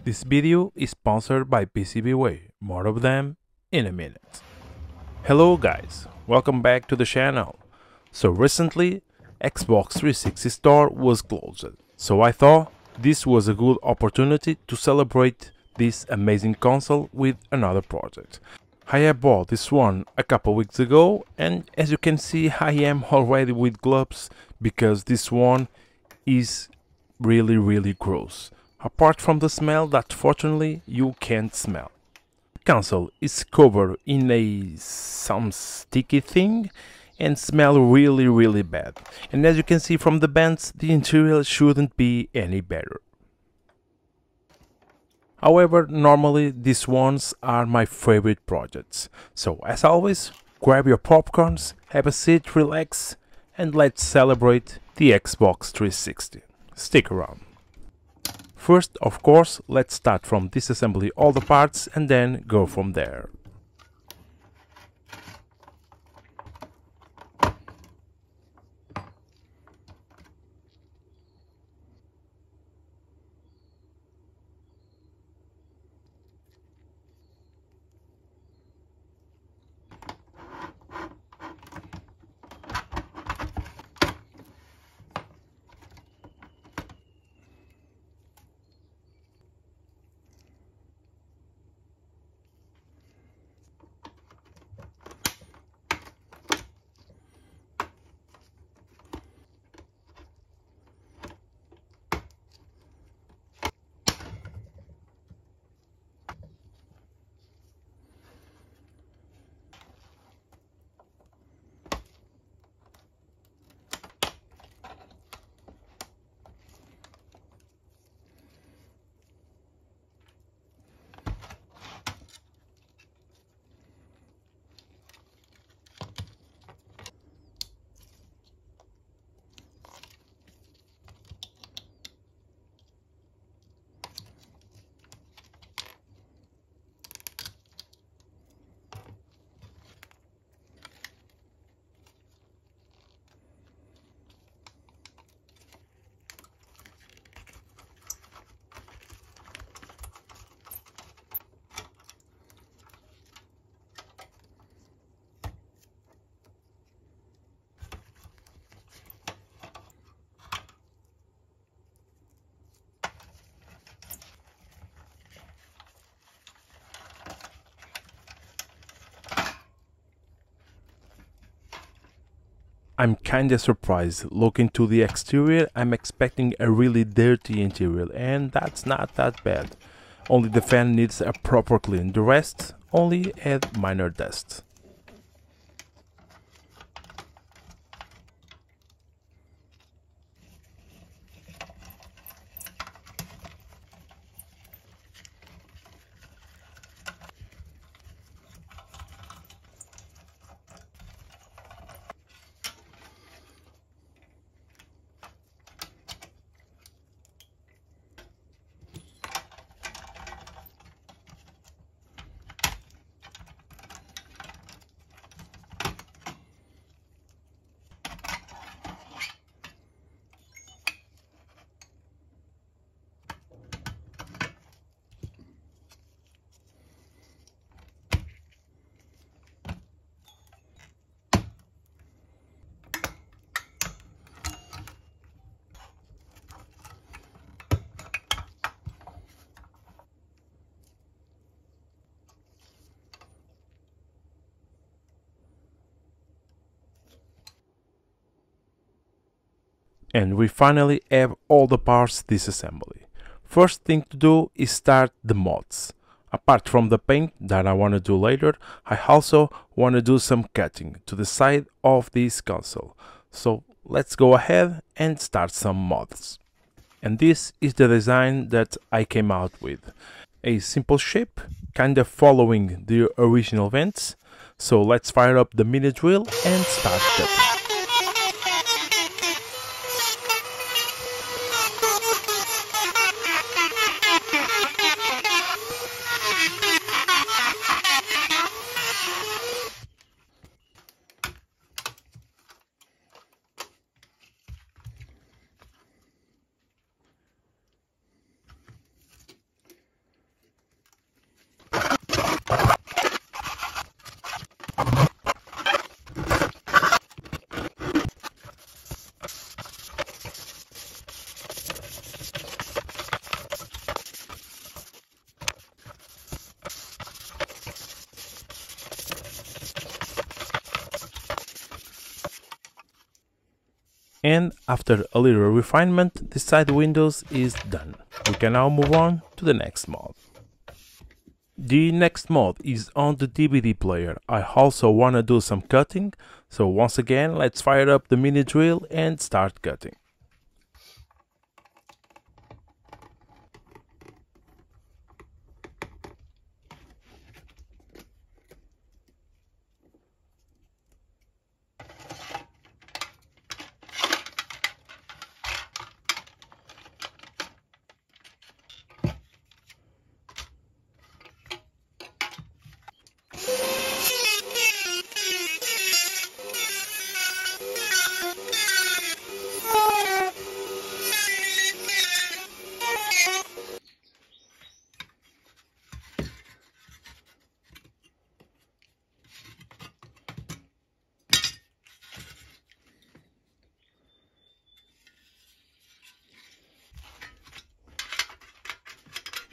This video is sponsored by PCBWay. More of them in a minute. Hello guys, welcome back to the channel. So recently, Xbox 360 store was closed. So I thought this was a good opportunity to celebrate this amazing console with another project. I have bought this one a couple weeks ago, and as you can see I am already with gloves because this one is really gross. Apart from the smell that fortunately you can't smell. The console is covered in some sticky thing and smell really bad. And as you can see from the bands, the interior shouldn't be any better. However, normally these ones are my favorite projects. So as always, grab your popcorns, have a seat, relax, and let's celebrate the Xbox 360. Stick around. First, of course, let's start from disassembly all the parts and then go from there. I'm kinda surprised. Looking to the exterior, I'm expecting a really dirty interior, and that's not that bad. Only the fan needs a proper clean, the rest only add minor dust. And we finally have all the parts disassembly. First thing to do is start the mods. Apart from the paint that I want to do later, I also want to do some cutting to the side of this console. So let's go ahead and start some mods. And this is the design that I came out with. A simple shape, kind of following the original vents. So let's fire up the mini drill and start cutting. And after a little refinement, the side windows is done. We can now move on to the next mod. The next mod is on the DVD player. I also wanna do some cutting, so once again let's fire up the mini drill and start cutting.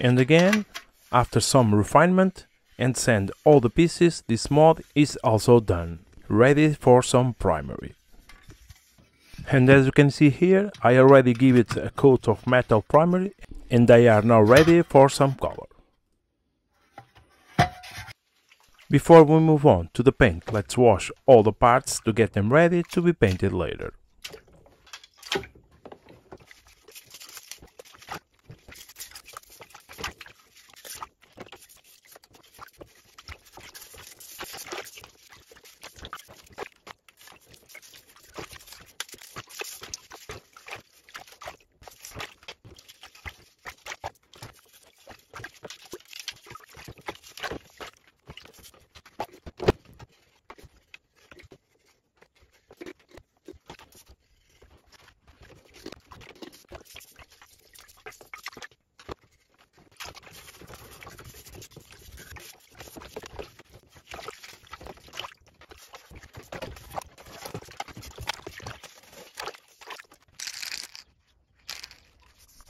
And again, after some refinement and sand all the pieces, this mod is also done, ready for some primary. And as you can see here, I already give it a coat of metal primary and they are now ready for some color. Before we move on to the paint, let's wash all the parts to get them ready to be painted later.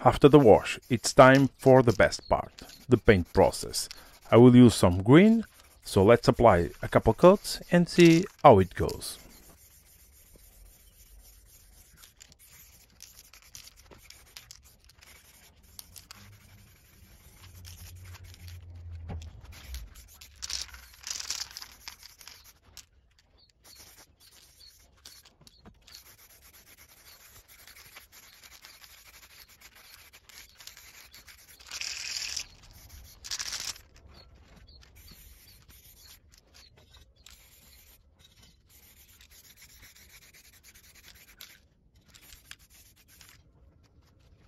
After the wash, it's time for the best part, the paint process. I will use some green, so let's apply a couple coats and see how it goes.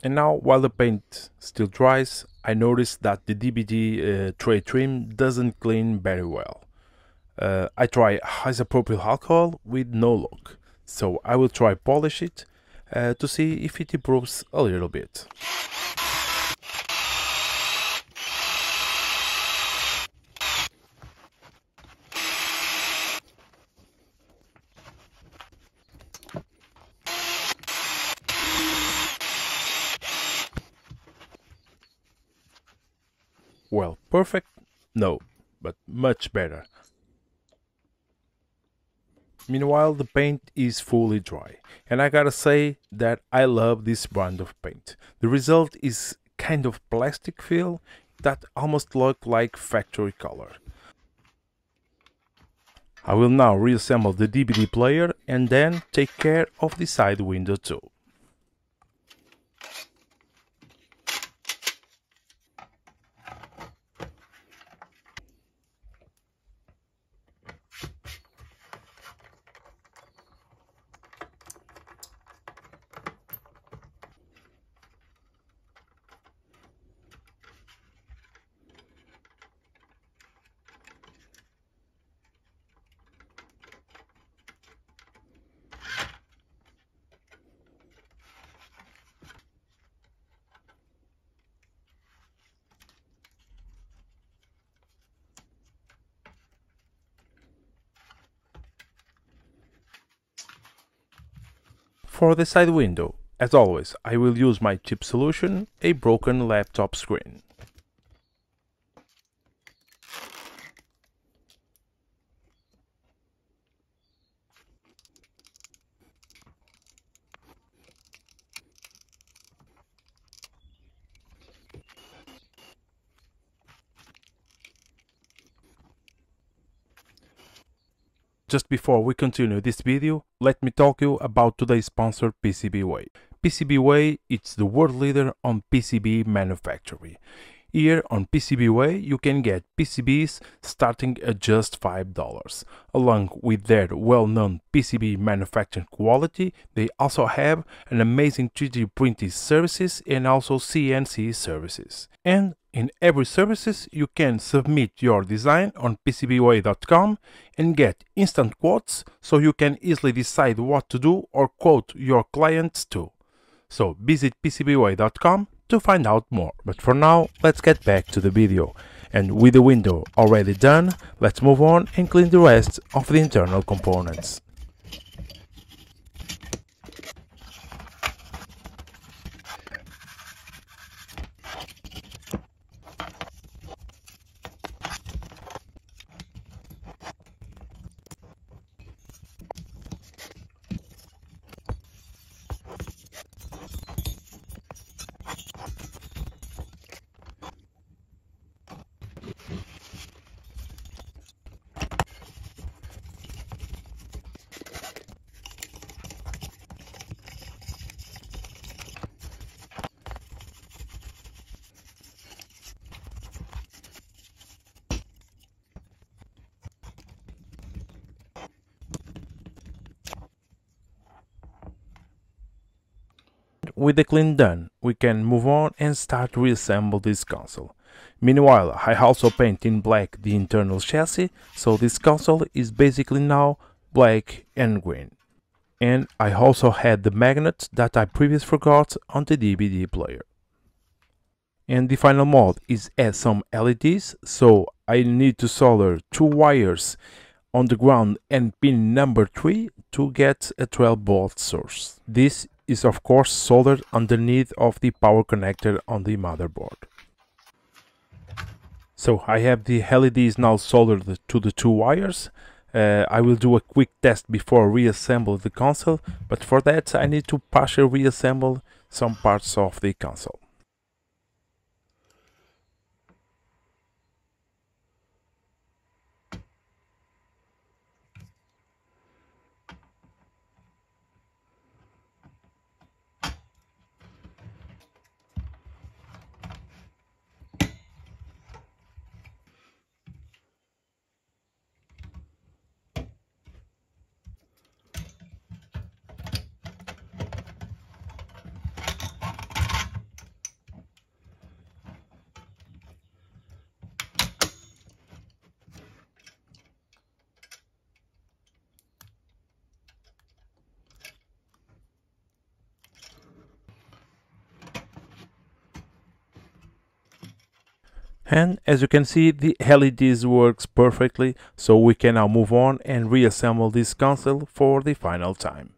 And now, while the paint still dries, I noticed that the DBD tray trim doesn't clean very well. I try isopropyl alcohol with no luck, so I will try polish it to see if it improves a little bit. Well, perfect? No, but much better. Meanwhile, the paint is fully dry, and I gotta say that I love this brand of paint. The result is kind of plastic feel that almost look like factory color. I will now reassemble the DVD player and then take care of the side window too. For the side window, as always, I will use my cheap solution, a broken laptop screen. just before we continue this video, let me talk you about today's sponsor PCBWay. PCBWay is the world leader on PCB manufacturing. Here on PCBWay you can get PCBs starting at just $5. Along with their well-known PCB manufacturing quality, they also have an amazing 3D printing services and also CNC services. And in every services you can submit your design on PCBWay.com and get instant quotes so you can easily decide what to do or quote your clients too. So visit PCBWay.com to find out more. But for now, let's get back to the video. And with the window already done, let's move on and clean the rest of the internal components. With the clean done, we can move on and start to reassemble this console. Meanwhile, I also paint in black the internal chassis, so this console is basically now black and green. And I also had the magnet that I previously forgot on the DVD player. And the final mode is add some LEDs, so I need to solder 2 wires on the ground and pin number 3 to get a 12-volt source. This is of course soldered underneath of the power connector on the motherboard. So I have the LEDs now soldered to the 2 wires. I will do a quick test before reassemble the console, but for that I need to partially reassemble some parts of the console. And as you can see, the LEDs works perfectly, so we can now move on and reassemble this console for the final time.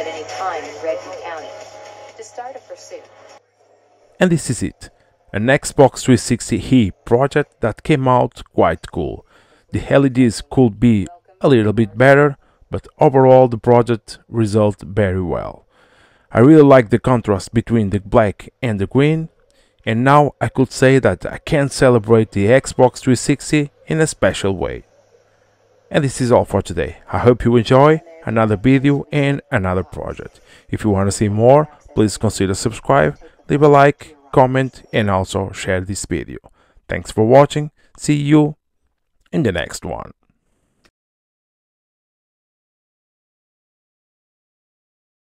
at any time in Redwood County to start a pursuit. And this is it, an Xbox 360e project that came out quite cool. The LEDs could be a little bit better, but overall the project resulted very well. I really like the contrast between the black and the green, and now I could say that I can celebrate the Xbox 360 in a special way. And this is all for today. I hope you enjoy another video and another project. If you want to see more, please consider subscribe, leave a like, comment and also share this video. Thanks for watching. See you in the next one.